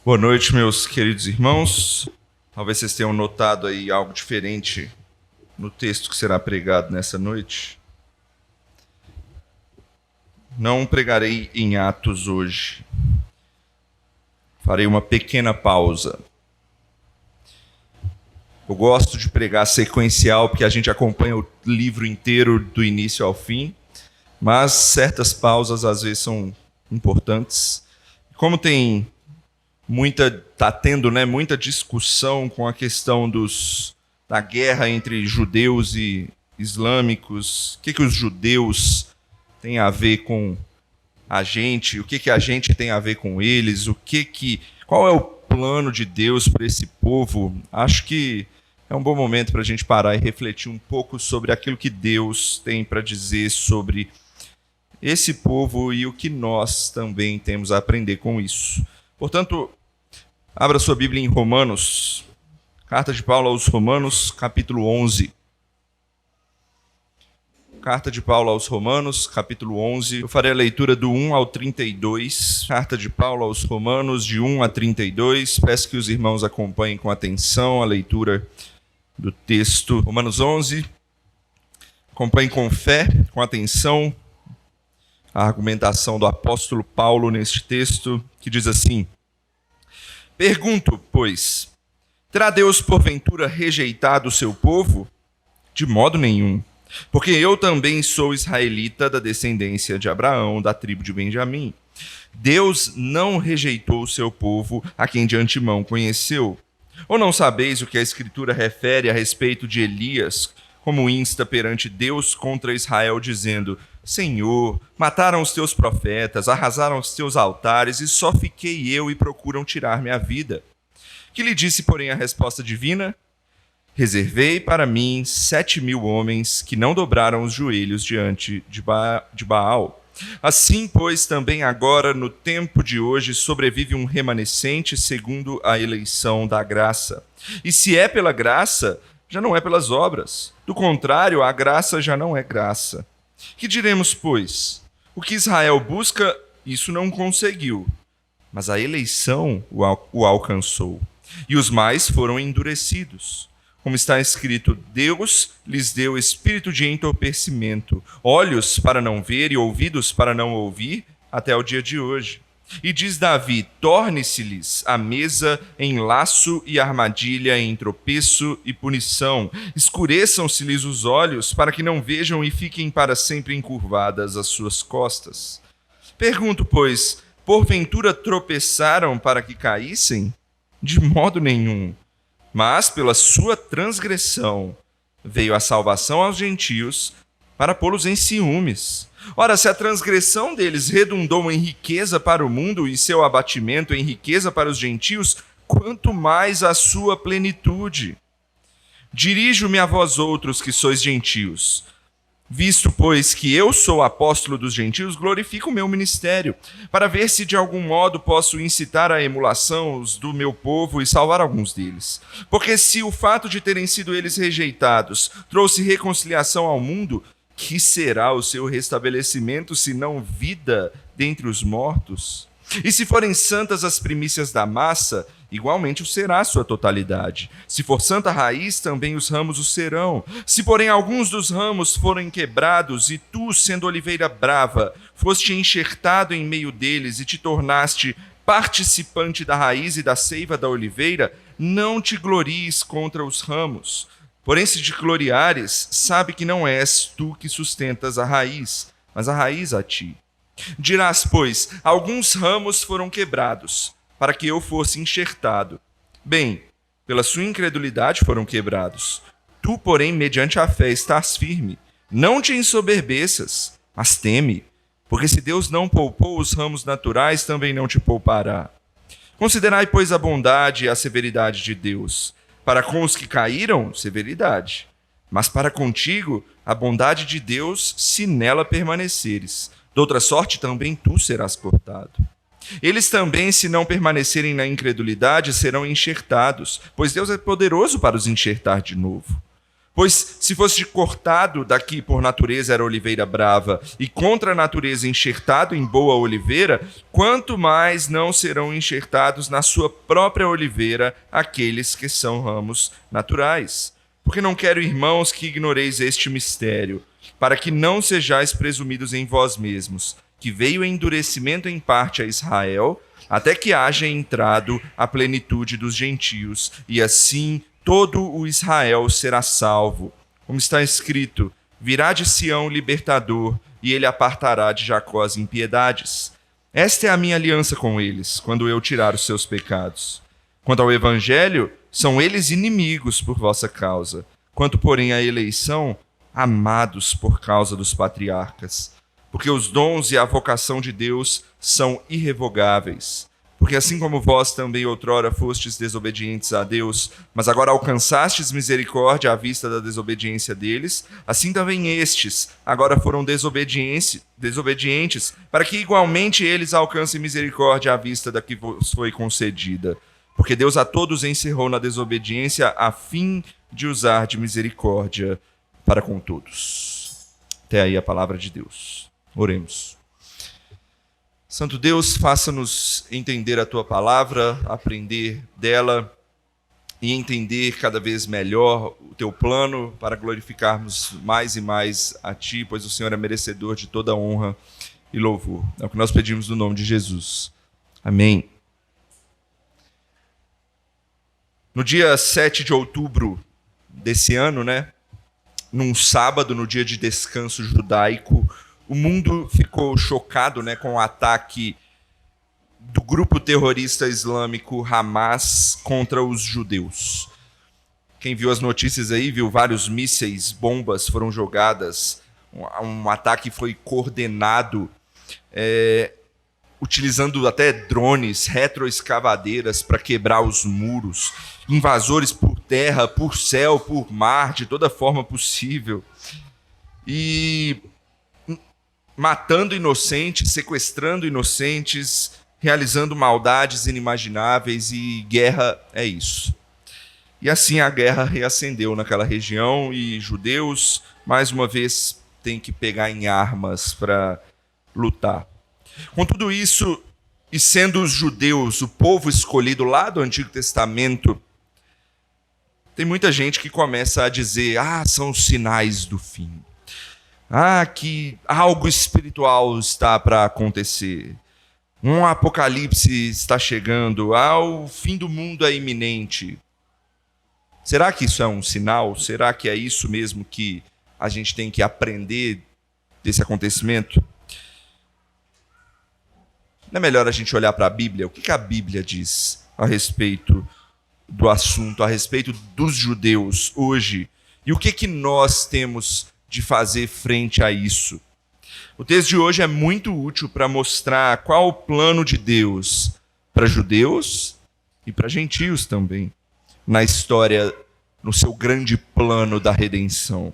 Boa noite, meus queridos irmãos. Talvez vocês tenham notado aí algo diferente no texto que será pregado nessa noite. Não pregarei em Atos hoje. Farei uma pequena pausa. Eu gosto de pregar sequencial porque a gente acompanha o livro inteiro do início ao fim, mas certas pausas às vezes são importantes. Como está tendo muita discussão com a questão da guerra entre judeus e islâmicos, o que os judeus têm a ver com a gente, o que a gente tem a ver com eles, qual é o plano de Deus para esse povo. Acho que é um bom momento para a gente parar e refletir um pouco sobre aquilo que Deus tem para dizer sobre esse povo e o que nós também temos a aprender com isso. Portanto, abra sua Bíblia em Romanos, Carta de Paulo aos Romanos, capítulo 11. Carta de Paulo aos Romanos, capítulo 11. Eu farei a leitura do 1 ao 32. Carta de Paulo aos Romanos, de 1 a 32. Peço que os irmãos acompanhem com atenção a leitura do texto. Romanos 11. Acompanhem com fé, com atenção, a argumentação do apóstolo Paulo neste texto, que diz assim: Pergunto, pois, terá Deus porventura rejeitado o seu povo? De modo nenhum, porque eu também sou israelita da descendência de Abraão, da tribo de Benjamim. Deus não rejeitou o seu povo, a quem de antemão conheceu. Ou não sabeis o que a Escritura refere a respeito de Elias, como insta perante Deus contra Israel, dizendo: Senhor, mataram os teus profetas, arrasaram os teus altares, e só fiquei eu e procuram tirar-me a vida. Que lhe disse, porém, a resposta divina? Reservei para mim 7.000 homens que não dobraram os joelhos diante de Baal. Assim, pois, também agora, no tempo de hoje, sobrevive um remanescente segundo a eleição da graça. E se é pela graça, já não é pelas obras. Do contrário, a graça já não é graça. Que diremos, pois? O que Israel busca, isso não conseguiu, mas a eleição o alcançou, e os mais foram endurecidos. Como está escrito, Deus lhes deu espírito de entorpecimento, olhos para não ver e ouvidos para não ouvir, até o dia de hoje. E diz Davi: torne-se-lhes a mesa em laço e armadilha, em tropeço e punição. Escureçam-se-lhes os olhos, para que não vejam e fiquem para sempre encurvadas as suas costas. Pergunto, pois, porventura tropeçaram para que caíssem? De modo nenhum. Mas pela sua transgressão veio a salvação aos gentios, para pô-los em ciúmes. Ora, se a transgressão deles redundou em riqueza para o mundo e seu abatimento em riqueza para os gentios, quanto mais a sua plenitude. Dirijo-me a vós outros que sois gentios. Visto, pois, que eu sou apóstolo dos gentios, glorifico o meu ministério, para ver se de algum modo posso incitar a emulação do meu povo e salvar alguns deles. Porque se o fato de terem sido eles rejeitados trouxe reconciliação ao mundo, que será o seu restabelecimento, se não vida dentre os mortos? E se forem santas as primícias da massa, igualmente o será a sua totalidade. Se for santa a raiz, também os ramos o serão. Se, porém, alguns dos ramos forem quebrados, e tu, sendo oliveira brava, foste enxertado em meio deles e te tornaste participante da raiz e da seiva da oliveira, não te glories contra os ramos. Porém, se te gloriares, sabe que não és tu que sustentas a raiz, mas a raiz a ti. Dirás, pois, alguns ramos foram quebrados, para que eu fosse enxertado. Bem, pela sua incredulidade foram quebrados. Tu, porém, mediante a fé estás firme. Não te ensoberbeças, mas teme, porque se Deus não poupou os ramos naturais, também não te poupará. Considerai, pois, a bondade e a severidade de Deus. Para com os que caíram, severidade. Mas para contigo, a bondade de Deus, se nela permaneceres. De outra sorte, também tu serás cortado. Eles também, se não permanecerem na incredulidade, serão enxertados, pois Deus é poderoso para os enxertar de novo. Pois se fosse cortado daqui por natureza era oliveira brava, e contra a natureza enxertado em boa oliveira, quanto mais não serão enxertados na sua própria oliveira aqueles que são ramos naturais. Porque não quero, irmãos, que ignoreis este mistério, para que não sejais presumidos em vós mesmos, que veio endurecimento em parte a Israel, até que haja entrado a plenitude dos gentios, e assim todo o Israel será salvo. Como está escrito, virá de Sião o libertador, e ele apartará de Jacó as impiedades. Esta é a minha aliança com eles, quando eu tirar os seus pecados. Quanto ao evangelho, são eles inimigos por vossa causa. Quanto, porém, à eleição, amados por causa dos patriarcas. Porque os dons e a vocação de Deus são irrevogáveis. Porque assim como vós também outrora fostes desobedientes a Deus, mas agora alcançastes misericórdia à vista da desobediência deles, assim também estes agora foram desobedientes, para que igualmente eles alcancem misericórdia à vista da que vos foi concedida. Porque Deus a todos encerrou na desobediência a fim de usar de misericórdia para com todos. Até aí a palavra de Deus. Oremos. Santo Deus, faça-nos entender a Tua palavra, aprender dela e entender cada vez melhor o Teu plano para glorificarmos mais e mais a Ti, pois o Senhor é merecedor de toda honra e louvor. É o que nós pedimos no nome de Jesus. Amém. No dia 7 de outubro desse ano, num sábado, no dia de descanso judaico, o mundo ficou chocado com o ataque do grupo terrorista islâmico Hamas contra os judeus. Quem viu as notícias aí, viu vários mísseis, bombas foram jogadas, um ataque foi coordenado, utilizando até drones, retroescavadeiras para quebrar os muros, invasores por terra, por céu, por mar, de toda forma possível. E matando inocentes, sequestrando inocentes, realizando maldades inimagináveis, e guerra é isso. E assim a guerra reacendeu naquela região e judeus, mais uma vez, têm que pegar em armas para lutar. Com tudo isso, e sendo os judeus o povo escolhido lá do Antigo Testamento, tem muita gente que começa a dizer, são os sinais do fim. Que algo espiritual está para acontecer. Um apocalipse está chegando. O fim do mundo é iminente. Será que isso é um sinal? Será que é isso mesmo que a gente tem que aprender desse acontecimento? Não é melhor a gente olhar para a Bíblia? O que a Bíblia diz a respeito do assunto, a respeito dos judeus hoje? E o que nós temos de fazer frente a isso? O texto de hoje é muito útil para mostrar qual o plano de Deus para judeus e para gentios também, na história, no seu grande plano da redenção.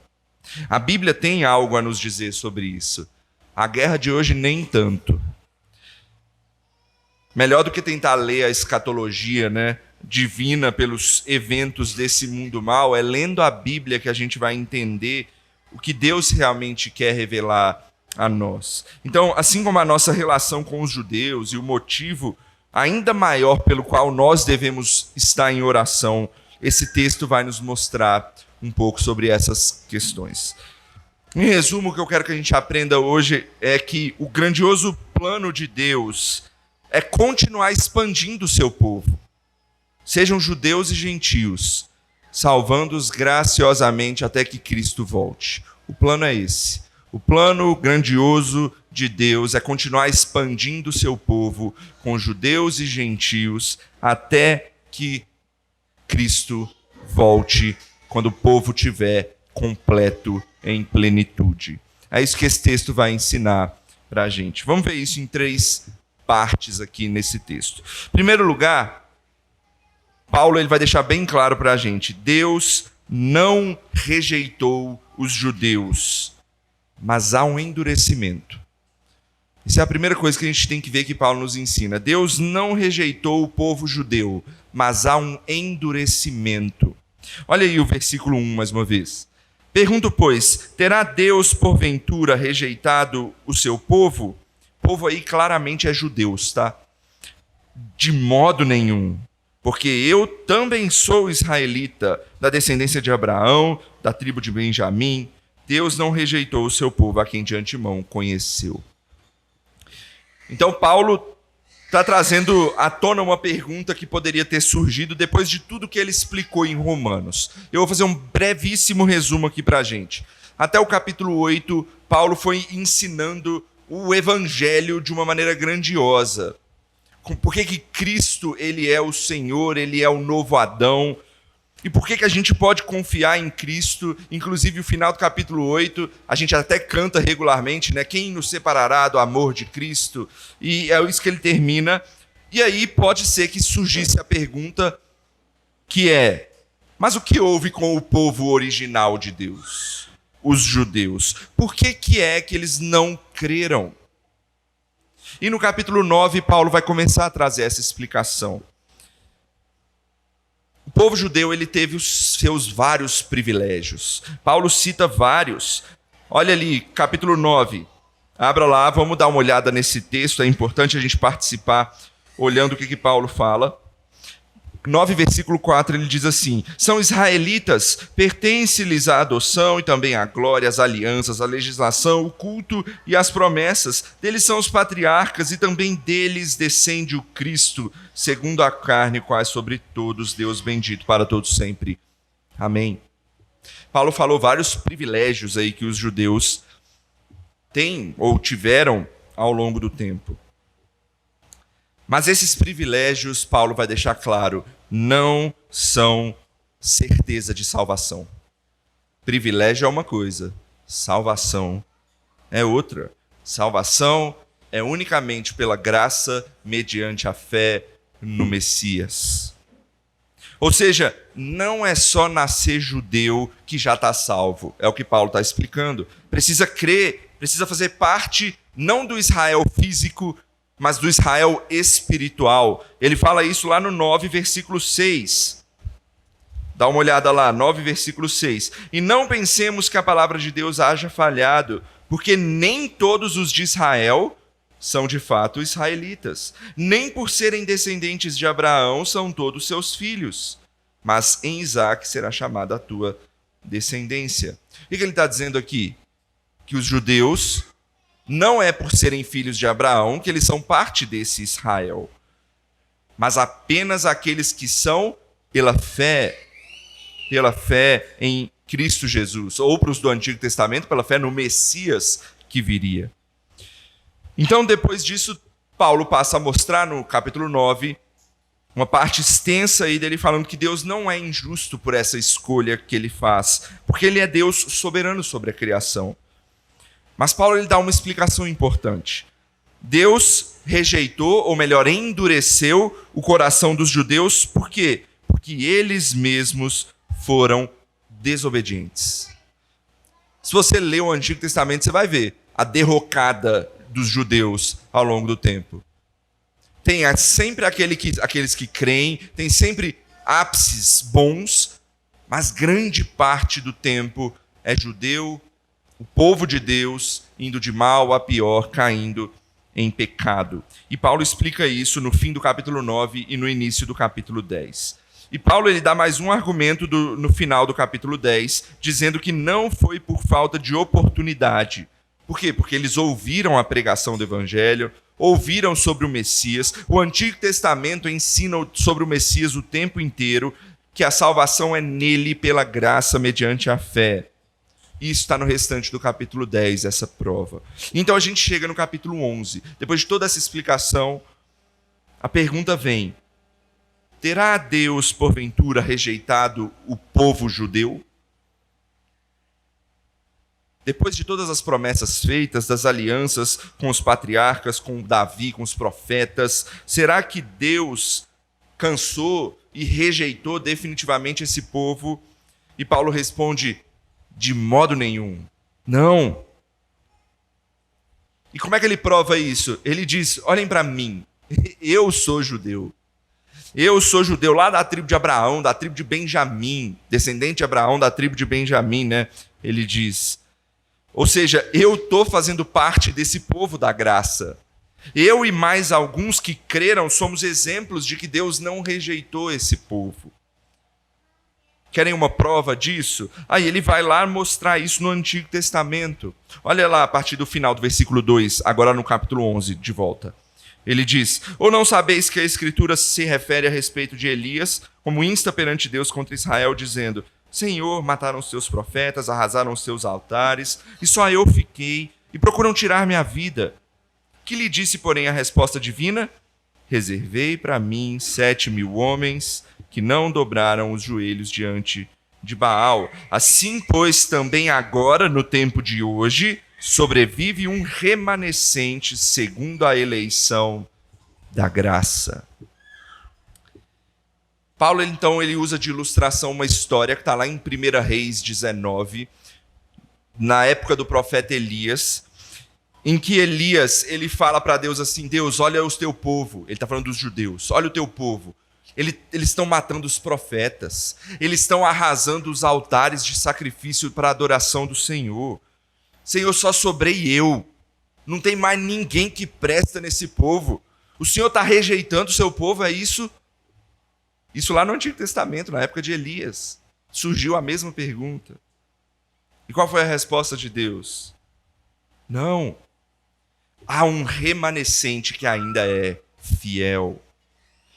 A Bíblia tem algo a nos dizer sobre isso. A guerra de hoje nem tanto. Melhor do que tentar ler a escatologia, divina pelos eventos desse mundo mal, é lendo a Bíblia que a gente vai entender o que Deus realmente quer revelar a nós. Então, assim como a nossa relação com os judeus e o motivo ainda maior pelo qual nós devemos estar em oração, esse texto vai nos mostrar um pouco sobre essas questões. Em resumo, o que eu quero que a gente aprenda hoje é que o grandioso plano de Deus é continuar expandindo o seu povo, sejam judeus e gentios, salvando-os graciosamente até que Cristo volte. O plano é esse. O plano grandioso de Deus é continuar expandindo o seu povo com judeus e gentios até que Cristo volte, quando o povo estiver completo em plenitude. É isso que esse texto vai ensinar para a gente. Vamos ver isso em 3 partes aqui nesse texto. Em primeiro lugar, Paulo ele vai deixar bem claro para a gente: Deus não rejeitou os judeus, mas há um endurecimento. Isso é a primeira coisa que a gente tem que ver que Paulo nos ensina. Deus não rejeitou o povo judeu, mas há um endurecimento. Olha aí o versículo 1 mais uma vez. Pergunto, pois, terá Deus porventura rejeitado o seu povo? O povo aí claramente é judeus, tá? De modo nenhum. Porque eu também sou israelita, da descendência de Abraão, da tribo de Benjamim. Deus não rejeitou o seu povo, a quem de antemão conheceu. Então Paulo está trazendo à tona uma pergunta que poderia ter surgido depois de tudo que ele explicou em Romanos. Eu vou fazer um brevíssimo resumo aqui para a gente. Até o capítulo 8, Paulo foi ensinando o evangelho de uma maneira grandiosa. Por que Cristo ele é o Senhor, ele é o novo Adão. E por que a gente pode confiar em Cristo? Inclusive, o final do capítulo 8, a gente até canta regularmente, né? Quem nos separará do amor de Cristo? E é isso que ele termina. E aí pode ser que surgisse a pergunta que é: mas o que houve com o povo original de Deus? Os judeus. Por que é que eles não creram? E no capítulo 9, Paulo vai começar a trazer essa explicação. O povo judeu ele teve os seus vários privilégios. Paulo cita vários. Olha ali, capítulo 9. Abra lá, vamos dar uma olhada nesse texto. É importante a gente participar olhando o que Paulo fala. 9, versículo 4, ele diz assim: são israelitas, pertence-lhes a adoção e também a glória, as alianças, a legislação, o culto e as promessas. Deles são os patriarcas e também deles descende o Cristo, segundo a carne, qual é sobre todos Deus bendito para todos sempre. Amém. Paulo falou vários privilégios aí que os judeus têm ou tiveram ao longo do tempo. Mas esses privilégios, Paulo vai deixar claro, não são certeza de salvação. Privilégio é uma coisa, salvação é outra. Salvação é unicamente pela graça, mediante a fé no Messias. Ou seja, não é só nascer judeu que já está salvo. É o que Paulo está explicando. Precisa crer, precisa fazer parte não do Israel físico, mas do Israel espiritual. Ele fala isso lá no 9, versículo 6. Dá uma olhada lá, 9, versículo 6. E não pensemos que a palavra de Deus haja falhado, porque nem todos os de Israel são de fato israelitas. Nem por serem descendentes de Abraão são todos seus filhos. Mas em Isaque será chamada a tua descendência. O que ele está dizendo aqui? Que os judeus não é por serem filhos de Abraão que eles são parte desse Israel, mas apenas aqueles que são pela fé em Cristo Jesus, ou para os do Antigo Testamento, pela fé no Messias que viria. Então, depois disso, Paulo passa a mostrar no capítulo 9 uma parte extensa aí dele falando que Deus não é injusto por essa escolha que ele faz, porque ele é Deus soberano sobre a criação. Mas Paulo ele dá uma explicação importante. Deus rejeitou, ou melhor, endureceu o coração dos judeus. Por quê? Porque eles mesmos foram desobedientes. Se você lê o Antigo Testamento, você vai ver a derrocada dos judeus ao longo do tempo. Tem sempre aqueles que creem, tem sempre ápices bons, mas grande parte do tempo é judeu, o povo de Deus indo de mal a pior, caindo em pecado. E Paulo explica isso no fim do capítulo 9 e no início do capítulo 10. E Paulo ele dá mais um argumento no final do capítulo 10, dizendo que não foi por falta de oportunidade. Por quê? Porque eles ouviram a pregação do Evangelho, ouviram sobre o Messias. O Antigo Testamento ensina sobre o Messias o tempo inteiro, que a salvação é nele pela graça mediante a fé. Isso está no restante do capítulo 10, essa prova. Então a gente chega no capítulo 11. Depois de toda essa explicação, a pergunta vem: terá Deus, porventura, rejeitado o povo judeu? Depois de todas as promessas feitas, das alianças com os patriarcas, com Davi, com os profetas, será que Deus cansou e rejeitou definitivamente esse povo? E Paulo responde: de modo nenhum. Não. E como é que ele prova isso? Ele diz: olhem para mim, eu sou judeu. Eu sou judeu lá da tribo de Abraão, da tribo de Benjamim, descendente de Abraão, da tribo de Benjamim, né? Ele diz. Ou seja, eu estou fazendo parte desse povo da graça. Eu e mais alguns que creram somos exemplos de que Deus não rejeitou esse povo. Querem uma prova disso? Aí ele vai lá mostrar isso no Antigo Testamento. Olha lá a partir do final do versículo 2, agora no capítulo 11, de volta. Ele diz: ou não sabeis que a Escritura se refere a respeito de Elias, como insta perante Deus contra Israel, dizendo: Senhor, mataram os teus profetas, arrasaram os teus altares, e só eu fiquei, e procuram tirar minha vida. Que lhe disse, porém, a resposta divina? Reservei para mim 7.000 homens que não dobraram os joelhos diante de Baal. Assim, pois, também agora, no tempo de hoje, sobrevive um remanescente segundo a eleição da graça. Paulo, então, ele usa de ilustração uma história que está lá em 1 Reis 19, na época do profeta Elias, em que Elias, ele fala para Deus assim: Deus, olha o teu povo. Ele está falando dos judeus. Olha o teu povo. Eles estão matando os profetas. Eles estão arrasando os altares de sacrifício para a adoração do Senhor. Senhor, só sobrei eu. Não tem mais ninguém que presta nesse povo. O Senhor está rejeitando o seu povo, é isso? Isso lá no Antigo Testamento, na época de Elias. Surgiu a mesma pergunta. E qual foi a resposta de Deus? Não. Há um remanescente que ainda é fiel.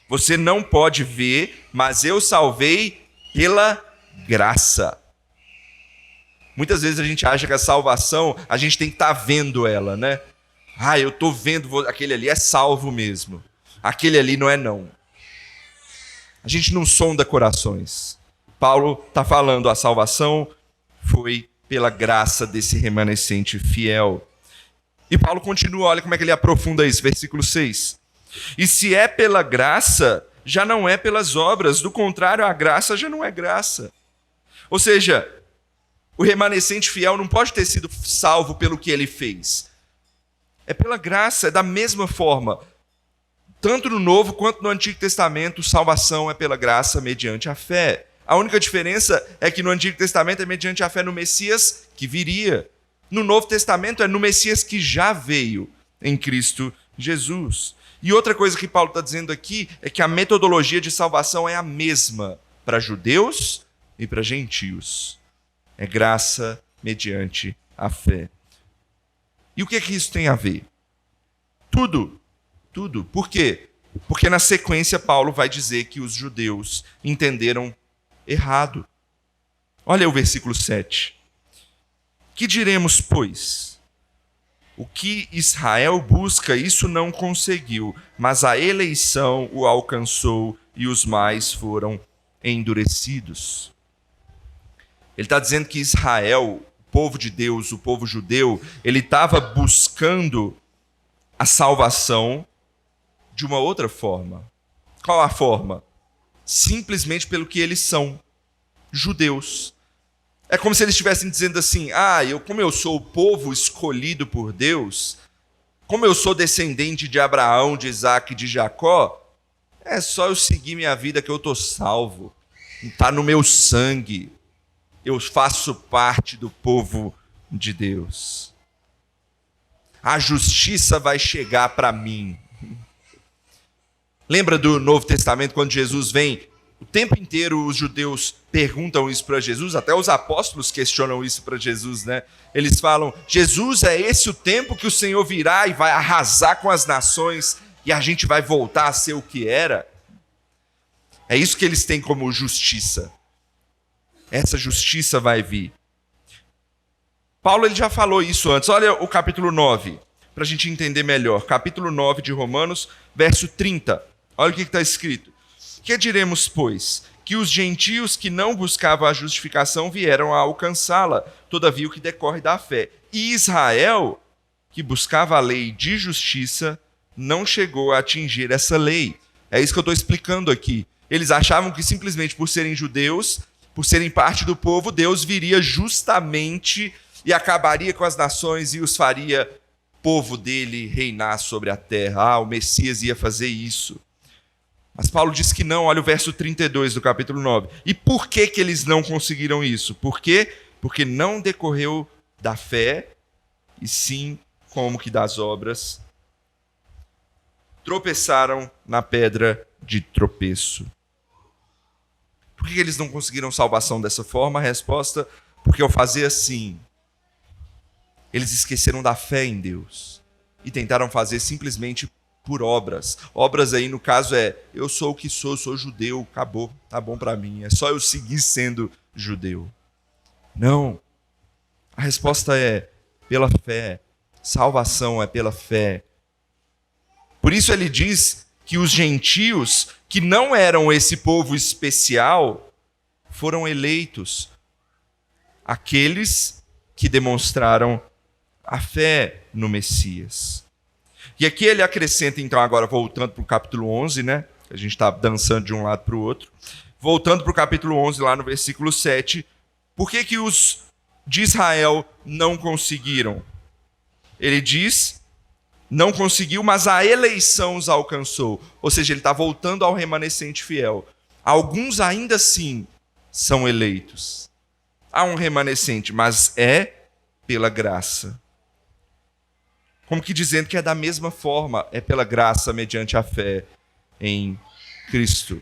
Você não pode ver, mas eu salvei pela graça. Muitas vezes a gente acha que a salvação, a gente tem que estar vendo ela, né? Eu estou vendo, aquele ali é salvo mesmo. Aquele ali não é não. A gente não sonda corações. Paulo está falando, a salvação foi pela graça desse remanescente fiel. E Paulo continua, olha como é que ele aprofunda isso, versículo 6. E se é pela graça, já não é pelas obras. Do contrário, a graça já não é graça. Ou seja, o remanescente fiel não pode ter sido salvo pelo que ele fez. É pela graça, é da mesma forma. Tanto no Novo quanto no Antigo Testamento, salvação é pela graça mediante a fé. A única diferença é que no Antigo Testamento é mediante a fé no Messias que viria. No Novo Testamento é no Messias que já veio em Cristo Jesus. E outra coisa que Paulo está dizendo aqui é que a metodologia de salvação é a mesma para judeus e para gentios. É graça mediante a fé. E o que é que isso tem a ver? Tudo. Tudo. Por quê? Porque na sequência Paulo vai dizer que os judeus entenderam errado. Olha o versículo 7. Que diremos, pois? O que Israel busca, isso não conseguiu, mas a eleição o alcançou e os mais foram endurecidos. Ele está dizendo que Israel, o povo de Deus, o povo judeu, ele estava buscando a salvação de uma outra forma. Qual a forma? Simplesmente pelo que eles são, judeus. É como se eles estivessem dizendo assim: como eu sou o povo escolhido por Deus, como eu sou descendente de Abraão, de Isaac e de Jacó, é só eu seguir minha vida que eu estou salvo. Está no meu sangue. Eu faço parte do povo de Deus. A justiça vai chegar para mim. Lembra do Novo Testamento, quando Jesus vem? O tempo inteiro os judeus perguntam isso para Jesus, até os apóstolos questionam isso para Jesus, né? Eles falam: Jesus, é esse o tempo que o Senhor virá e vai arrasar com as nações e a gente vai voltar a ser o que era? É isso que eles têm como justiça. Essa justiça vai vir. Paulo ele já falou isso antes. Olha o capítulo 9, para a gente entender melhor. Capítulo 9 de Romanos, verso 30. Olha o que está escrito. Que diremos, pois? Que os gentios que não buscavam a justificação vieram a alcançá-la, todavia o que decorre da fé. E Israel, que buscava a lei de justiça, não chegou a atingir essa lei. É isso que eu estou explicando aqui. Eles achavam que simplesmente por serem judeus, por serem parte do povo, Deus viria justamente e acabaria com as nações e os faria povo dele reinar sobre a terra. O Messias ia fazer isso. Mas Paulo diz que não, olha o verso 32 do capítulo 9. E por que eles não conseguiram isso? Por quê? Porque não decorreu da fé, e sim como que das obras. Tropeçaram na pedra de tropeço. Por que eles não conseguiram salvação dessa forma? A resposta, porque ao fazer assim, eles esqueceram da fé em Deus e tentaram fazer simplesmente por obras. Obras aí, no caso, eu sou o que sou judeu, acabou, tá bom para mim, é só eu seguir sendo judeu. Não. A resposta é pela fé. Salvação é pela fé. Por isso ele diz que os gentios, que não eram esse povo especial, foram eleitos. Aqueles que demonstraram a fé no Messias. E aqui ele acrescenta, então, agora voltando para o capítulo 11, né? A gente está dançando de um lado para o outro. Voltando para o capítulo 11, lá no versículo 7. Por que os de Israel não conseguiram? Ele diz, não conseguiu, mas a eleição os alcançou. Ou seja, ele está voltando ao remanescente fiel. Alguns ainda assim são eleitos. Há um remanescente, mas é pela graça. Como que dizendo que é da mesma forma, é pela graça mediante a fé em Cristo.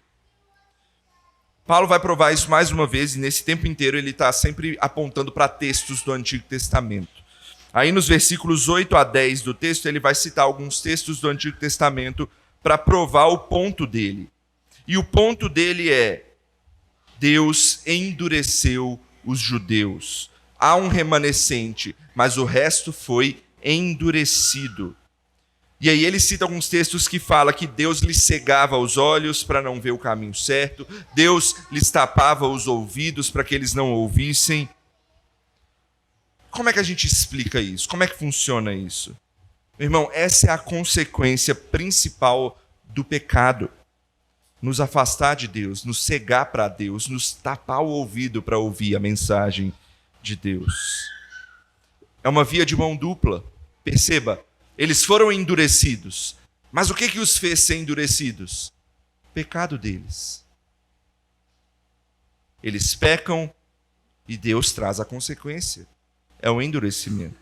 Paulo vai provar isso mais uma vez, e nesse tempo inteiro ele está sempre apontando para textos do Antigo Testamento. Aí nos versículos 8 a 10 do texto, ele vai citar alguns textos do Antigo Testamento para provar o ponto dele. E o ponto dele é: Deus endureceu os judeus. Há um remanescente, mas o resto foi endurecido. E aí ele cita alguns textos que falam que Deus lhes cegava os olhos para não ver o caminho certo, Deus lhes tapava os ouvidos para que eles não ouvissem. Como é que a gente explica isso? Como é que funciona isso? Meu irmão, essa é a consequência principal do pecado. Nos afastar de Deus, nos cegar para Deus, nos tapar o ouvido para ouvir a mensagem de Deus. É uma via de mão dupla. Perceba, eles foram endurecidos. Mas o que os fez ser endurecidos? O pecado deles. Eles pecam e Deus traz a consequência. É o endurecimento.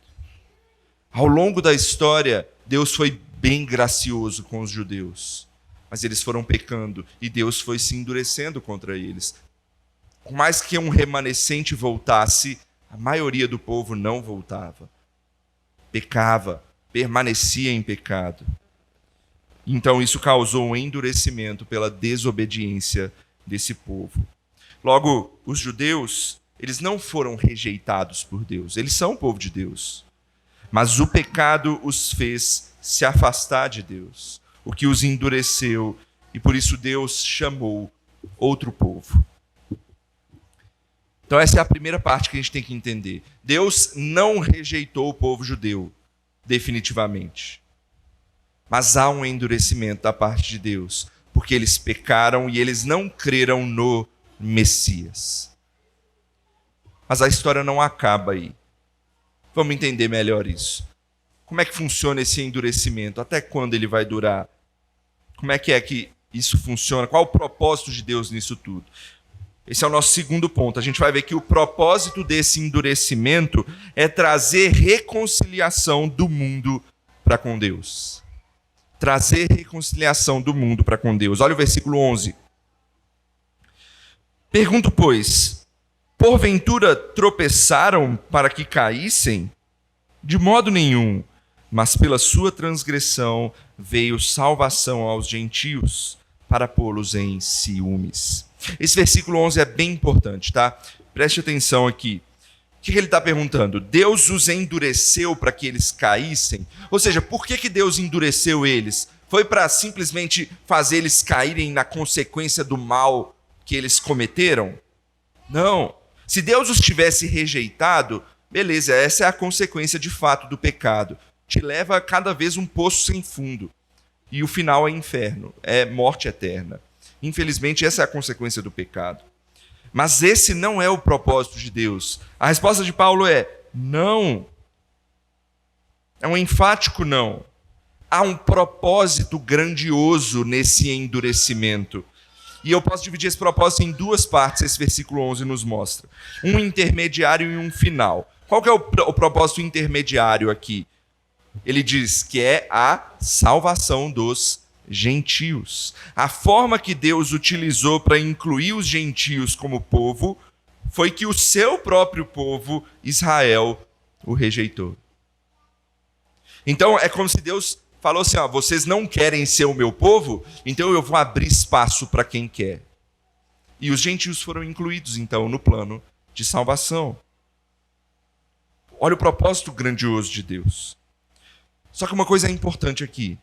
Ao longo da história, Deus foi bem gracioso com os judeus. Mas eles foram pecando e Deus foi se endurecendo contra eles. Por mais que um remanescente voltasse, a maioria do povo não voltava. Pecava, permanecia em pecado. Então isso causou um endurecimento pela desobediência desse povo. Logo, os judeus, eles não foram rejeitados por Deus. Eles são o povo de Deus. Mas o pecado os fez se afastar de Deus, o que os endureceu, e por isso Deus chamou outro povo. Então essa é a primeira parte que a gente tem que entender. Deus não rejeitou o povo judeu, definitivamente. Mas há um endurecimento da parte de Deus, porque eles pecaram e eles não creram no Messias. Mas a história não acaba aí. Vamos entender melhor isso. Como é que funciona esse endurecimento? Até quando ele vai durar? Como é que isso funciona? Qual o propósito de Deus nisso tudo? Esse é o nosso segundo ponto. A gente vai ver que o propósito desse endurecimento é trazer reconciliação do mundo para com Deus. Trazer reconciliação do mundo para com Deus. Olha o versículo 11. Pergunto, pois, porventura tropeçaram para que caíssem? De modo nenhum, mas pela sua transgressão veio salvação aos gentios, para pô-los em ciúmes. Esse versículo 11 é bem importante, tá? Preste atenção aqui. O que ele está perguntando? Deus os endureceu para que eles caíssem? Ou seja, por que Deus endureceu eles? Foi para simplesmente fazer eles caírem na consequência do mal que eles cometeram? Não. Se Deus os tivesse rejeitado, beleza, essa é a consequência de fato do pecado. Te leva a cada vez um poço sem fundo. E o final é inferno, é morte eterna. Infelizmente, essa é a consequência do pecado. Mas esse não é o propósito de Deus. A resposta de Paulo é não. É um enfático não. há um propósito grandioso nesse endurecimento. E eu posso dividir esse propósito em duas partes, esse versículo 11 nos mostra. Um intermediário e um final. Qual que é o propósito intermediário aqui? Ele diz que é a salvação dos gentios. A forma que Deus utilizou para incluir os gentios como povo foi que o seu próprio povo, Israel, o rejeitou. Então é como se Deus falou assim, vocês não querem ser o meu povo, então eu vou abrir espaço para quem quer. E os gentios foram incluídos, então, no plano de salvação. Olha o propósito grandioso de Deus. Só que uma coisa é importante aqui.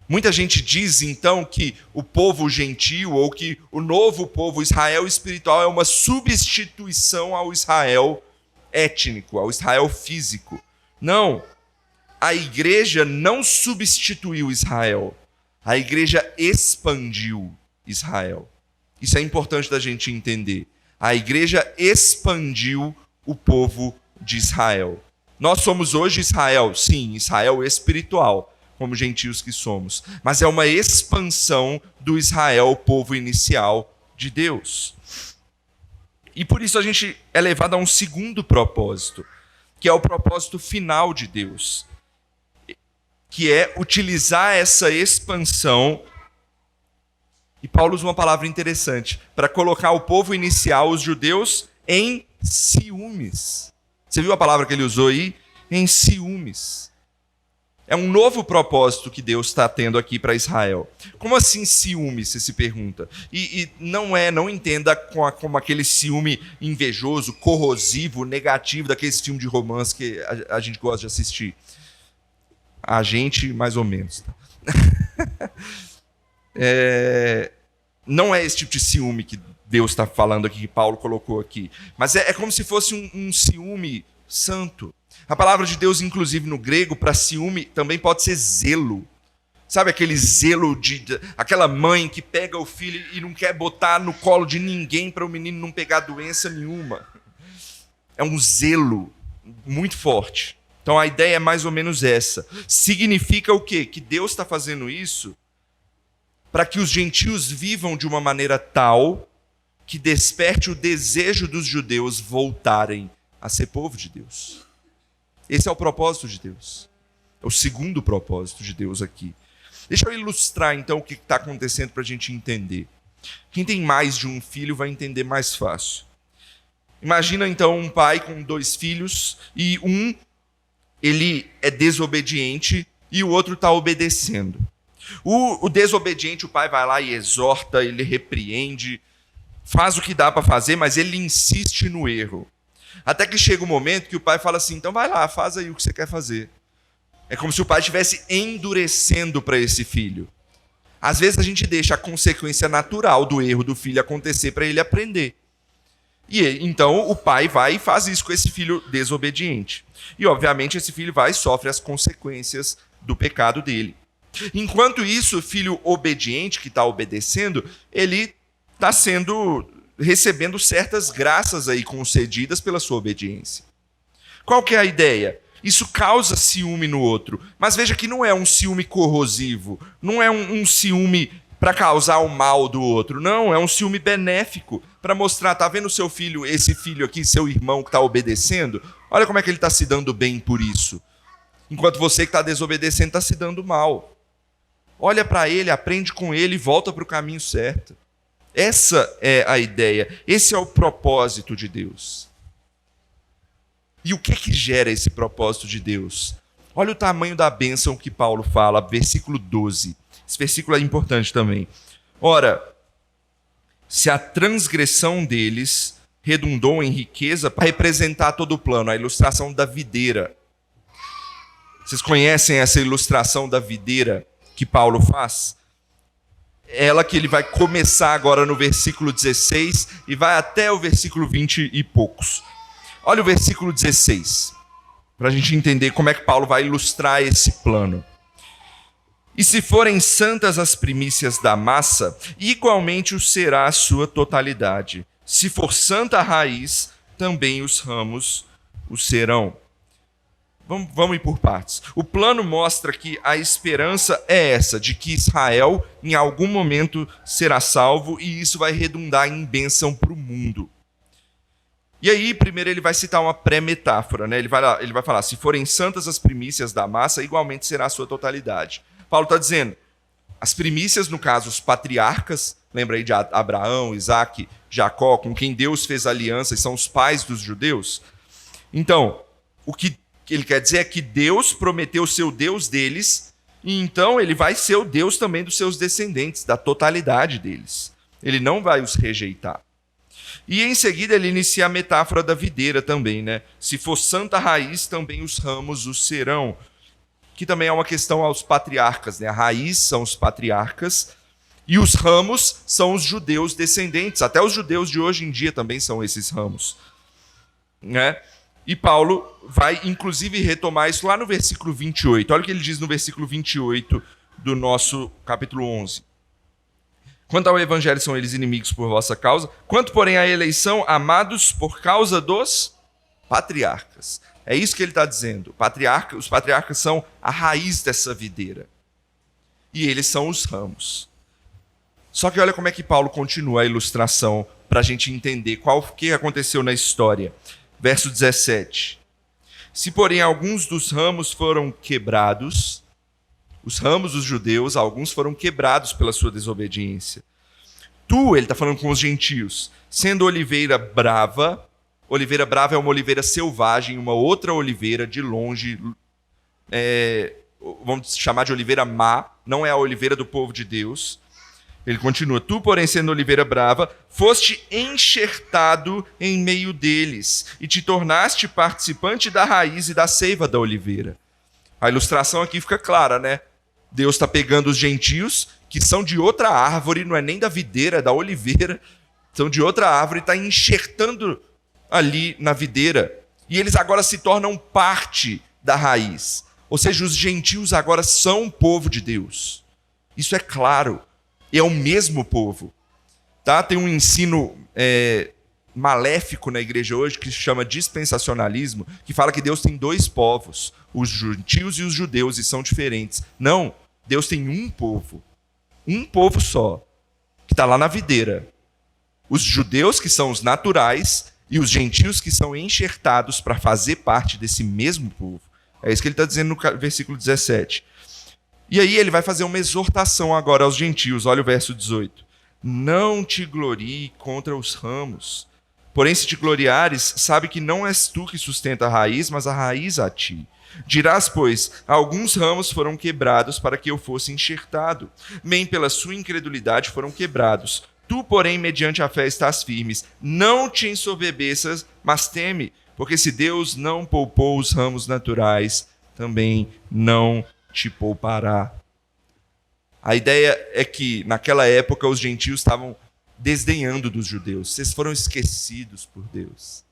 Muita gente diz, então, que o povo gentio, ou que o novo povo, Israel espiritual, é uma substituição ao Israel étnico, ao Israel físico. Não. A igreja não substituiu Israel. A igreja expandiu Israel. Isso é importante da gente entender. A igreja expandiu o povo de Israel. Nós somos hoje Israel, sim, Israel espiritual, como gentios que somos. Mas é uma expansão do Israel, o povo inicial de Deus. E por isso a gente é levado a um segundo propósito, que é o propósito final de Deus, que é utilizar essa expansão, e Paulo usa uma palavra interessante, para colocar o povo inicial, os judeus, em ciúmes. Você viu a palavra que ele usou aí? Em ciúmes. É um novo propósito que Deus está tendo aqui para Israel. Como assim ciúmes, você se pergunta? E não entenda como aquele ciúme invejoso, corrosivo, negativo, daqueles filmes de romance que a gente gosta de assistir. A gente, mais ou menos. Tá? Não é esse tipo de ciúme que Deus está falando aqui, que Paulo colocou aqui. Mas é como se fosse um ciúme santo. A palavra de Deus, inclusive no grego, para ciúme, também pode ser zelo. Sabe aquele zelo aquela mãe que pega o filho e não quer botar no colo de ninguém para o menino não pegar doença nenhuma. É um zelo muito forte. Então a ideia é mais ou menos essa. Significa o quê? Que Deus está fazendo isso para que os gentios vivam de uma maneira tal que desperte o desejo dos judeus voltarem a ser povo de Deus. Esse é o propósito de Deus. É o segundo propósito de Deus aqui. Deixa eu ilustrar então o que está acontecendo para a gente entender. Quem tem mais de um filho vai entender mais fácil. Imagina então um pai com 2 filhos e ele é desobediente e o outro está obedecendo. O desobediente, o pai vai lá e exorta, ele repreende, faz o que dá para fazer, mas ele insiste no erro. Até que chega um momento que o pai fala assim, então vai lá, faz aí o que você quer fazer. É como se o pai estivesse endurecendo para esse filho. Às vezes a gente deixa a consequência natural do erro do filho acontecer para ele aprender. E então o pai vai e faz isso com esse filho desobediente. E obviamente esse filho vai e sofre as consequências do pecado dele. Enquanto isso, o filho obediente que está obedecendo, ele está recebendo certas graças aí concedidas pela sua obediência. Qual que é a ideia? Isso causa ciúme no outro. Mas veja que não é um ciúme corrosivo, não é um ciúme para causar o mal do outro. Não, é um ciúme benéfico, para mostrar, tá vendo seu filho, esse filho aqui, seu irmão que está obedecendo? Olha como é que ele está se dando bem por isso. Enquanto você que está desobedecendo está se dando mal. Olha para ele, aprende com ele e volta para o caminho certo. Essa é a ideia, esse é o propósito de Deus. E o que gera esse propósito de Deus? Olha o tamanho da bênção que Paulo fala, versículo 12. Esse versículo é importante também. Ora, se a transgressão deles redundou em riqueza para representar todo o plano, a ilustração da videira. Vocês conhecem essa ilustração da videira que Paulo faz? Ela que ele vai começar agora no versículo 16 e vai até o versículo 20 e poucos. Olha o versículo 16, para a gente entender como é que Paulo vai ilustrar esse plano. E se forem santas as primícias da massa, igualmente o será a sua totalidade. Se for santa a raiz, também os ramos o serão. Vamos ir por partes. O plano mostra que a esperança é essa, de que Israel em algum momento será salvo e isso vai redundar em bênção para o mundo. E aí, primeiro ele vai citar uma pré-metáfora, né? Ele vai falar, se forem santas as primícias da massa, igualmente será a sua totalidade. Paulo está dizendo, as primícias, no caso, os patriarcas, lembra aí de Abraão, Isaac, Jacó, com quem Deus fez aliança e são os pais dos judeus? Então, o que ele quer dizer é que Deus prometeu ser o Deus deles, e então ele vai ser o Deus também dos seus descendentes, da totalidade deles. Ele não vai os rejeitar. E em seguida ele inicia a metáfora da videira também, né? Se for santa raiz, também os ramos o serão. Que também é uma questão aos patriarcas, né? A raiz são os patriarcas e os ramos são os judeus descendentes. Até os judeus de hoje em dia também são esses ramos, né? E Paulo vai, inclusive, retomar isso lá no versículo 28. Olha o que ele diz no versículo 28 do nosso capítulo 11. Quanto ao evangelho, são eles inimigos por vossa causa. Quanto, porém, à eleição, amados por causa dos patriarcas. É isso que ele está dizendo. Os patriarcas são a raiz dessa videira. E eles são os ramos. Só que olha como é que Paulo continua a ilustração para a gente entender o que aconteceu na história. Verso 17. Se, porém, alguns dos ramos foram quebrados, os ramos dos judeus, alguns foram quebrados pela sua desobediência. Tu, ele está falando com os gentios, sendo oliveira brava é uma oliveira selvagem, uma outra oliveira de longe, vamos chamar de oliveira má, não é a oliveira do povo de Deus. Ele continua, tu, porém, sendo oliveira brava, foste enxertado em meio deles e te tornaste participante da raiz e da seiva da oliveira. A ilustração aqui fica clara, né? Deus está pegando os gentios, que são de outra árvore, não é nem da videira, é da oliveira, são de outra árvore, está enxertando ali na videira. E eles agora se tornam parte da raiz. Ou seja, os gentios agora são o povo de Deus. Isso é claro. É o mesmo povo. Tá? Tem um ensino maléfico na igreja hoje que se chama dispensacionalismo, que fala que Deus tem dois povos, os gentios e os judeus, e são diferentes. Não, Deus tem um povo só, que está lá na videira. Os judeus, que são os naturais, e os gentios, que são enxertados para fazer parte desse mesmo povo. É isso que ele está dizendo no versículo 17. E aí ele vai fazer uma exortação agora aos gentios. Olha o verso 18. Não te glorie contra os ramos. Porém, se te gloriares, sabe que não és tu que sustenta a raiz, mas a raiz a ti. Dirás, pois, alguns ramos foram quebrados para que eu fosse enxertado. Nem pela sua incredulidade foram quebrados. Tu, porém, mediante a fé estás firmes. Não te ensoberbeças, mas teme, porque se Deus não poupou os ramos naturais, também não te poupará. A ideia é que, naquela época, os gentios estavam desdenhando dos judeus. Vocês foram esquecidos por Deus.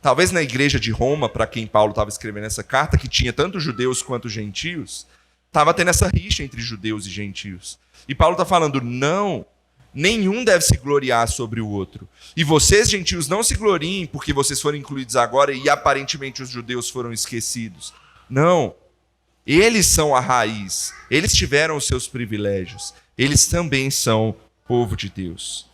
Talvez na igreja de Roma, para quem Paulo estava escrevendo essa carta, que tinha tanto judeus quanto gentios, estava tendo essa rixa entre judeus e gentios. E Paulo está falando, não, nenhum deve se gloriar sobre o outro. E vocês, gentios, não se gloriem porque vocês foram incluídos agora e aparentemente os judeus foram esquecidos. Não. Eles são a raiz, eles tiveram os seus privilégios, eles também são povo de Deus.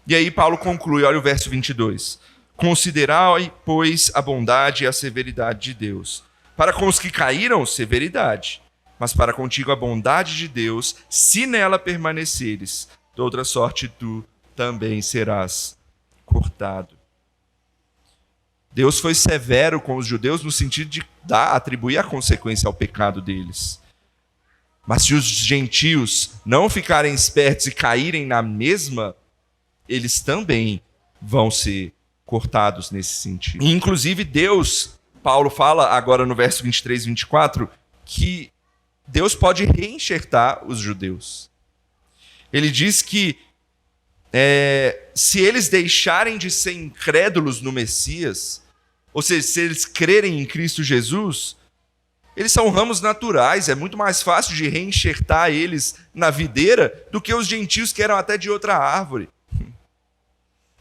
E aí Paulo conclui, olha o verso 22. Considerai, pois, a bondade e a severidade de Deus. Para com os que caíram, severidade, mas para contigo a bondade de Deus, se nela permaneceres, de outra sorte tu também serás cortado. Deus foi severo com os judeus no sentido de atribuir a consequência ao pecado deles. Mas se os gentios não ficarem espertos e caírem na mesma, eles também vão ser cortados nesse sentido. E, inclusive, Deus, Paulo fala agora no verso 23 e 24, que Deus pode reenxertar os judeus. Ele diz que se eles deixarem de ser incrédulos no Messias, ou seja, se eles crerem em Cristo Jesus, eles são ramos naturais, é muito mais fácil de reenxertar eles na videira do que os gentios que eram até de outra árvore.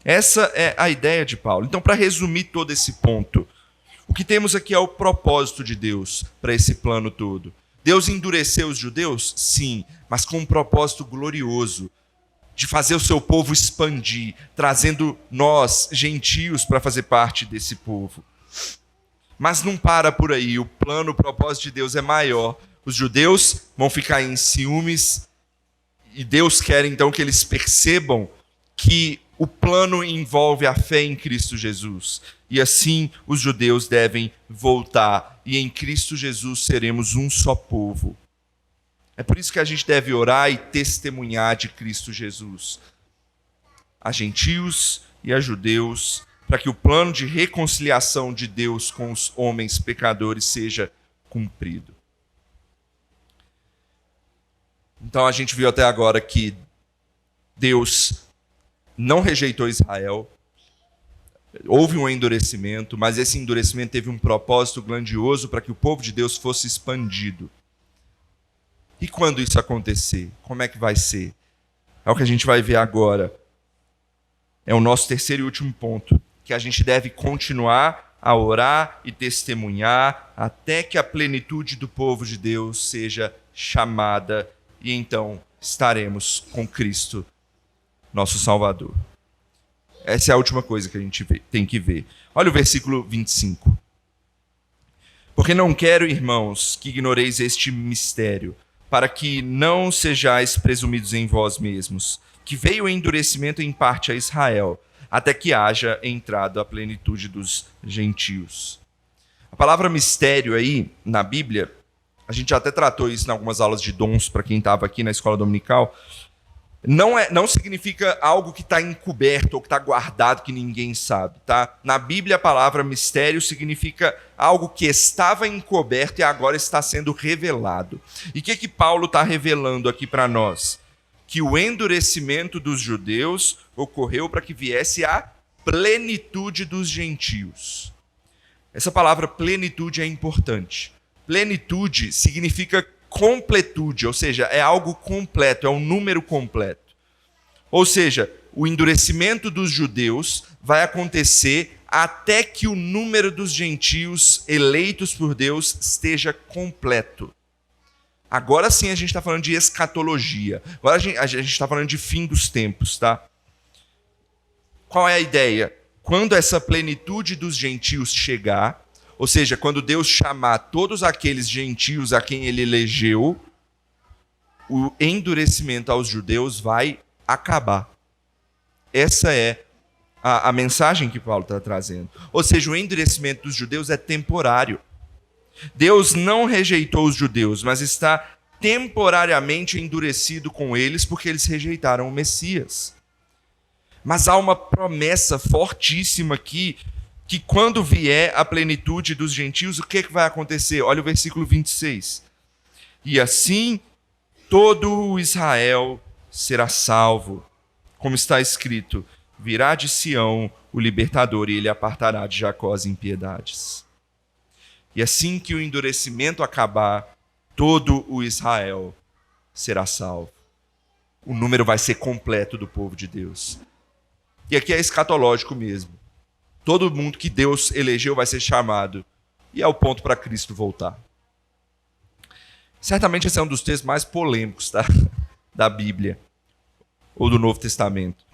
Essa é a ideia de Paulo. Então, para resumir todo esse ponto, O que temos aqui é o propósito de Deus para esse plano todo. Deus endureceu os judeus? Sim, mas com um propósito glorioso de fazer o seu povo expandir, trazendo nós, gentios, para fazer parte desse povo. Mas não para por aí, o plano, o propósito de Deus é maior. Os judeus vão ficar em ciúmes e Deus quer então que eles percebam que o plano envolve a fé em Cristo Jesus. E assim os judeus devem voltar. E em Cristo Jesus seremos um só povo. É por isso que a gente deve orar e testemunhar de Cristo Jesus. A gentios e a judeus, para que o plano de reconciliação de Deus com os homens pecadores seja cumprido. Então a gente viu até agora que Deus não rejeitou Israel, houve um endurecimento, mas esse endurecimento teve um propósito grandioso para que o povo de Deus fosse expandido. E quando isso acontecer, como é que vai ser? É o que a gente vai ver agora. É o nosso terceiro e último ponto, que a gente deve continuar a orar e testemunhar até que a plenitude do povo de Deus seja chamada e então estaremos com Cristo, nosso Salvador. Essa é a última coisa que a gente tem que ver. Olha o versículo 25. Porque não quero, irmãos, que ignoreis este mistério, para que não sejais presumidos em vós mesmos, que veio o endurecimento em parte a Israel, até que haja entrado a plenitude dos gentios. A palavra mistério aí, na Bíblia, a gente até tratou isso em algumas aulas de dons, para quem estava aqui na escola dominical, não significa algo que está encoberto ou que está guardado que ninguém sabe, tá? Na Bíblia, a palavra mistério significa algo que estava encoberto e agora está sendo revelado. E o que Paulo está revelando aqui para nós? Que o endurecimento dos judeus ocorreu para que viesse a plenitude dos gentios. Essa palavra plenitude é importante. Plenitude significa completude, ou seja, é algo completo, é um número completo. Ou seja, o endurecimento dos judeus vai acontecer até que o número dos gentios eleitos por Deus esteja completo. Agora sim a gente está falando de escatologia. Agora a gente está falando de fim dos tempos, tá? Qual é a ideia? Quando essa plenitude dos gentios chegar, ou seja, quando Deus chamar todos aqueles gentios a quem ele elegeu, o endurecimento aos judeus vai acabar. Essa é a mensagem que Paulo está trazendo. Ou seja, o endurecimento dos judeus é temporário. Deus não rejeitou os judeus, mas está temporariamente endurecido com eles porque eles rejeitaram o Messias. Mas há uma promessa fortíssima aqui, que quando vier a plenitude dos gentios, o que vai acontecer? Olha o versículo 26. E assim todo o Israel será salvo. Como está escrito, virá de Sião o libertador e ele apartará de Jacó as impiedades. E assim que o endurecimento acabar, todo o Israel será salvo. O número vai ser completo do povo de Deus. E aqui é escatológico mesmo. Todo mundo que Deus elegeu vai ser chamado. E é o ponto para Cristo voltar. Certamente esse é um dos textos mais polêmicos, tá? Da Bíblia. Ou do Novo Testamento.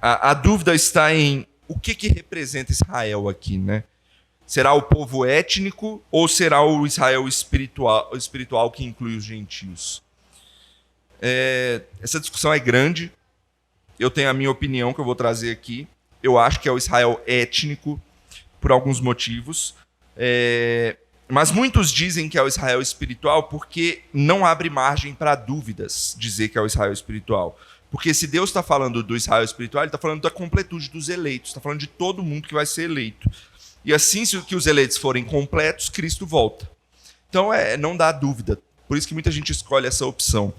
A dúvida está em o que representa Israel aqui, né? Será o povo étnico ou será o Israel espiritual que inclui os gentios? Essa discussão é grande. Eu tenho a minha opinião que eu vou trazer aqui. Eu acho que é o Israel étnico, por alguns motivos. Mas muitos dizem que é o Israel espiritual porque não abre margem para dúvidas dizer que é o Israel espiritual. Porque se Deus está falando do Israel espiritual, ele está falando da completude dos eleitos, está falando de todo mundo que vai ser eleito. E assim que os eleitos forem completos, Cristo volta. Então não dá dúvida. Por isso que muita gente escolhe essa opção.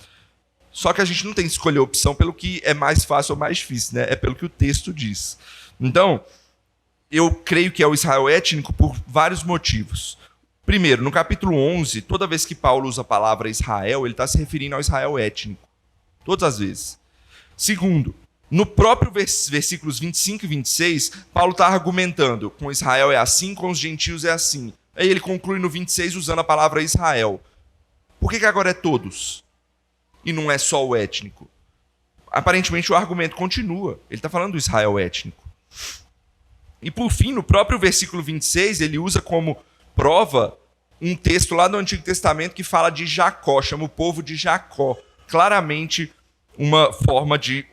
Só que a gente não tem que escolher a opção pelo que é mais fácil ou mais difícil, né? É pelo que o texto diz. Então, eu creio que é o Israel étnico por vários motivos. Primeiro, no capítulo 11, toda vez que Paulo usa a palavra Israel, ele está se referindo ao Israel étnico. Todas as vezes. Segundo, No próprio versículos 25 e 26, Paulo está argumentando, com Israel é assim, com os gentios é assim. Aí ele conclui no 26 usando a palavra Israel. Por que agora é todos? E não é só o étnico? Aparentemente o argumento continua. Ele está falando do Israel étnico. E por fim, no próprio versículo 26, ele usa como prova um texto lá do Antigo Testamento que fala de Jacó, chama o povo de Jacó. Claramente uma forma de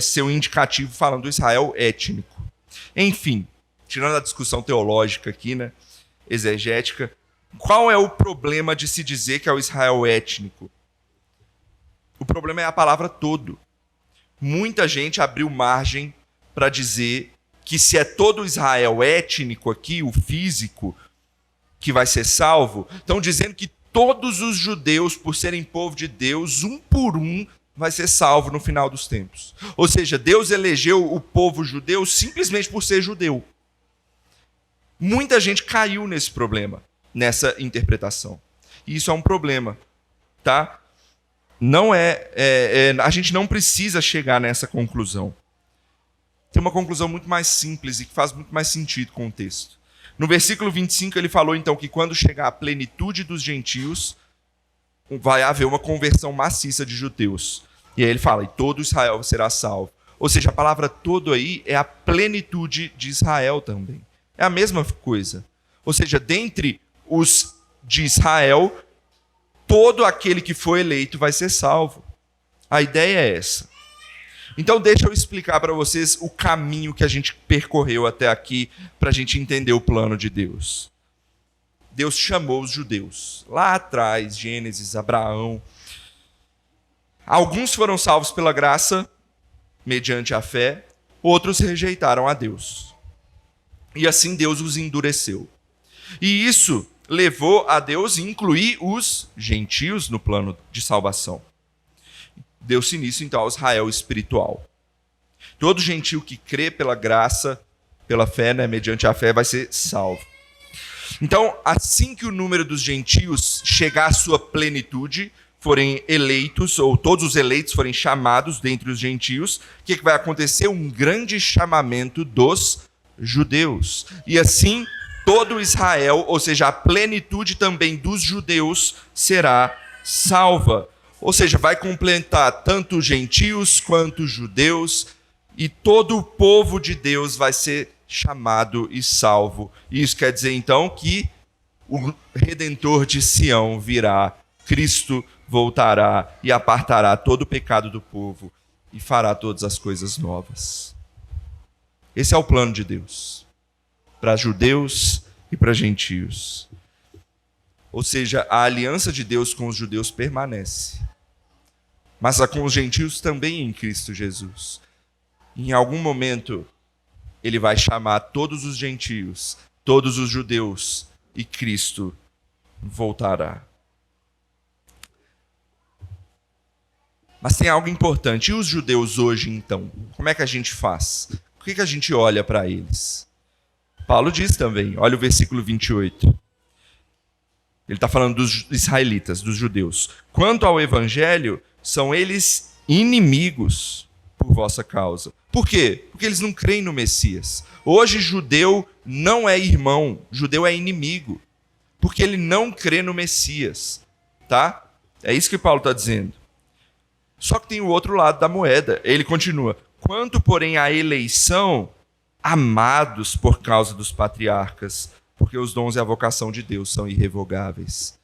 ser um indicativo falando do Israel étnico. Enfim, tirando a discussão teológica aqui, né, exegética, qual é o problema de se dizer que é o Israel étnico? O problema é a palavra todo. Muita gente abriu margem para dizer que se é todo Israel étnico aqui, o físico, que vai ser salvo, estão dizendo que todos os judeus, por serem povo de Deus, um por um, vai ser salvo no final dos tempos. Ou seja, Deus elegeu o povo judeu simplesmente por ser judeu. Muita gente caiu nesse problema, nessa interpretação. E isso é um problema, tá? Não a gente não precisa chegar nessa conclusão. Tem uma conclusão muito mais simples e que faz muito mais sentido com o texto. No versículo 25 ele falou então que quando chegar a plenitude dos gentios, vai haver uma conversão maciça de judeus. E aí ele fala, e todo Israel será salvo. Ou seja, a palavra todo aí é a plenitude de Israel também. É a mesma coisa. Ou seja, dentre os de Israel, todo aquele que foi eleito vai ser salvo. A ideia é essa. Então deixa eu explicar para vocês o caminho que a gente percorreu até aqui para a gente entender o plano de Deus. Deus chamou os judeus. Lá atrás, Gênesis, Abraão. Alguns foram salvos pela graça, mediante a fé. Outros rejeitaram a Deus. E assim Deus os endureceu. E isso levou a Deus a incluir os gentios no plano de salvação. Deu-se início, então, ao Israel espiritual. Todo gentio que crê pela graça, pela fé, né, mediante a fé, vai ser salvo. Então, assim que o número dos gentios chegar à sua plenitude, forem eleitos, ou todos os eleitos forem chamados dentre os gentios, o que vai acontecer? Um grande chamamento dos judeus. E assim, todo Israel, ou seja, a plenitude também dos judeus, será salva. Ou seja, vai completar tanto os gentios quanto os judeus, e todo o povo de Deus vai ser chamado e salvo. Isso quer dizer, então, que o Redentor de Sião virá, Cristo voltará e apartará todo o pecado do povo e fará todas as coisas novas. Esse é o plano de Deus, para judeus e para gentios. Ou seja, a aliança de Deus com os judeus permanece. Mas a com os gentios também em Cristo Jesus. Em algum momento, ele vai chamar todos os gentios, todos os judeus, e Cristo voltará. Mas tem algo importante. E os judeus hoje, então? Como é que a gente faz? Por que a gente olha para eles? Paulo diz também, olha o versículo 28. Ele está falando dos israelitas, dos judeus. Quanto ao evangelho, são eles inimigos por vossa causa. Por quê? Porque eles não creem no Messias. Hoje, judeu não é irmão, judeu é inimigo. Porque ele não crê no Messias. Tá? É isso que Paulo está dizendo. Só que tem o outro lado da moeda. Ele continua. Quanto, porém, à eleição, amados por causa dos patriarcas, porque os dons e a vocação de Deus são irrevogáveis.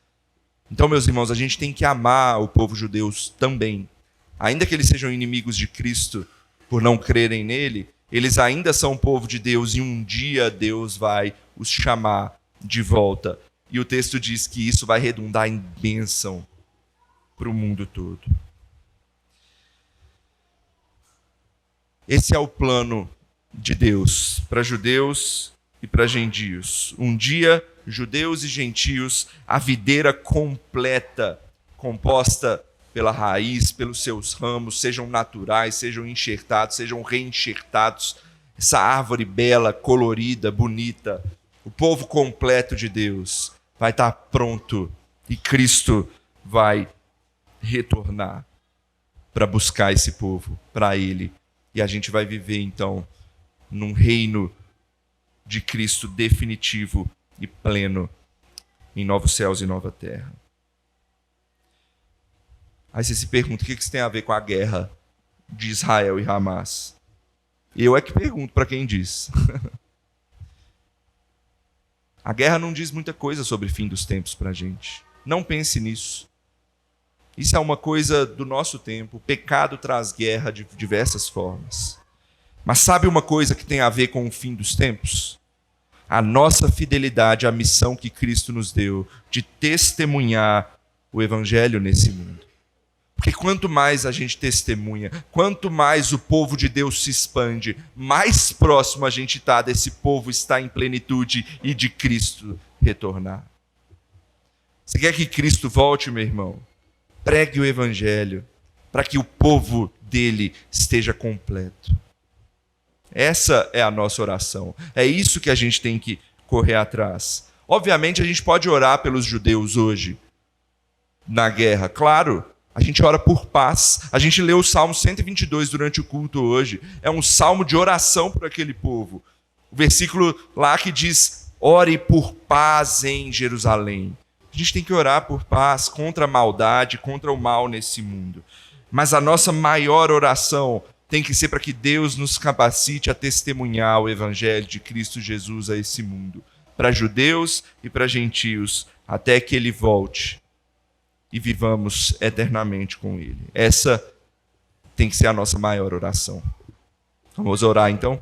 Então, meus irmãos, a gente tem que amar o povo judeu também. Ainda que eles sejam inimigos de Cristo por não crerem nele, eles ainda são um povo de Deus e um dia Deus vai os chamar de volta. E o texto diz que isso vai redundar em bênção para o mundo todo. Esse é o plano de Deus para judeus e para gentios. Um dia, judeus e gentios, a videira completa, composta pela raiz, pelos seus ramos, sejam naturais, sejam enxertados, sejam reenxertados. Essa árvore bela, colorida, bonita, o povo completo de Deus vai estar pronto e Cristo vai retornar para buscar esse povo, para Ele E a gente vai viver, então, num reino de Cristo definitivo e pleno, em novos céus e nova terra. Aí você se pergunta, o que isso tem a ver com a guerra de Israel e Hamas? Eu é que pergunto para quem diz. A guerra não diz muita coisa sobre o fim dos tempos para a gente. Não pense nisso. Isso é uma coisa do nosso tempo. O pecado traz guerra de diversas formas. Mas sabe uma coisa que tem a ver com o fim dos tempos? A nossa fidelidade à missão que Cristo nos deu de testemunhar o Evangelho nesse mundo. Porque quanto mais a gente testemunha, quanto mais o povo de Deus se expande, mais próximo a gente está desse povo estar em plenitude e de Cristo retornar. Você quer que Cristo volte, meu irmão? Pregue o Evangelho para que o povo dele esteja completo. Essa é a nossa oração. É isso que a gente tem que correr atrás. Obviamente, a gente pode orar pelos judeus hoje, na guerra. Claro, a gente ora por paz. A gente leu o Salmo 122 durante o culto hoje. É um salmo de oração por aquele povo. O versículo lá que diz, ore por paz em Jerusalém. A gente tem que orar por paz contra a maldade, contra o mal nesse mundo. Mas a nossa maior oração tem que ser para que Deus nos capacite a testemunhar o Evangelho de Cristo Jesus a esse mundo, para judeus e para gentios, até que Ele volte e vivamos eternamente com Ele. Essa tem que ser a nossa maior oração. Vamos orar então?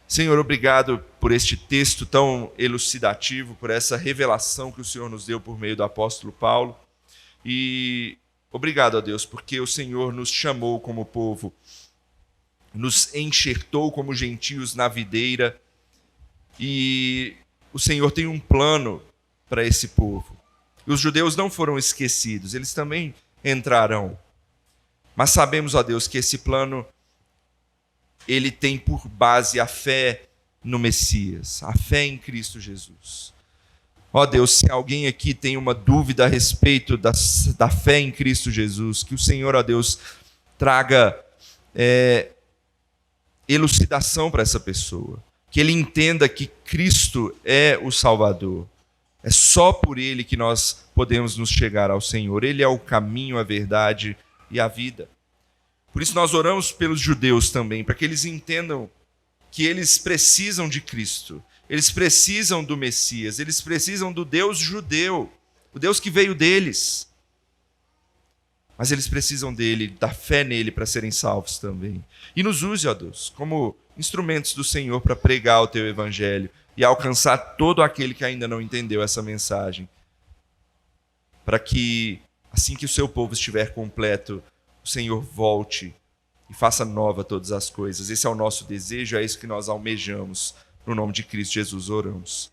Senhor, obrigado por este texto tão elucidativo, por essa revelação que o Senhor nos deu por meio do apóstolo Paulo. E obrigado a Deus, porque o Senhor nos chamou como povo, nos enxertou como gentios na videira, e o Senhor tem um plano para esse povo. E os judeus não foram esquecidos, eles também entrarão. Mas sabemos, ó Deus, que esse plano, ele tem por base a fé no Messias, a fé em Cristo Jesus. Ó Deus, se alguém aqui tem uma dúvida a respeito da fé em Cristo Jesus, que o Senhor, ó Deus, traga elucidação para essa pessoa. Que ele entenda que Cristo é o Salvador. É só por Ele que nós podemos nos chegar ao Senhor. Ele é o caminho, a verdade e a vida. Por isso nós oramos pelos judeus também, para que eles entendam que eles precisam de Cristo. Eles precisam do Messias, eles precisam do Deus judeu, o Deus que veio deles. Mas eles precisam dele, da fé nele para serem salvos também. E nos use, ó Deus, como instrumentos do Senhor para pregar o teu evangelho e alcançar todo aquele que ainda não entendeu essa mensagem. Para que, assim que o seu povo estiver completo, o Senhor volte e faça nova todas as coisas. Esse é o nosso desejo, é isso que nós almejamos. No nome de Cristo Jesus oramos.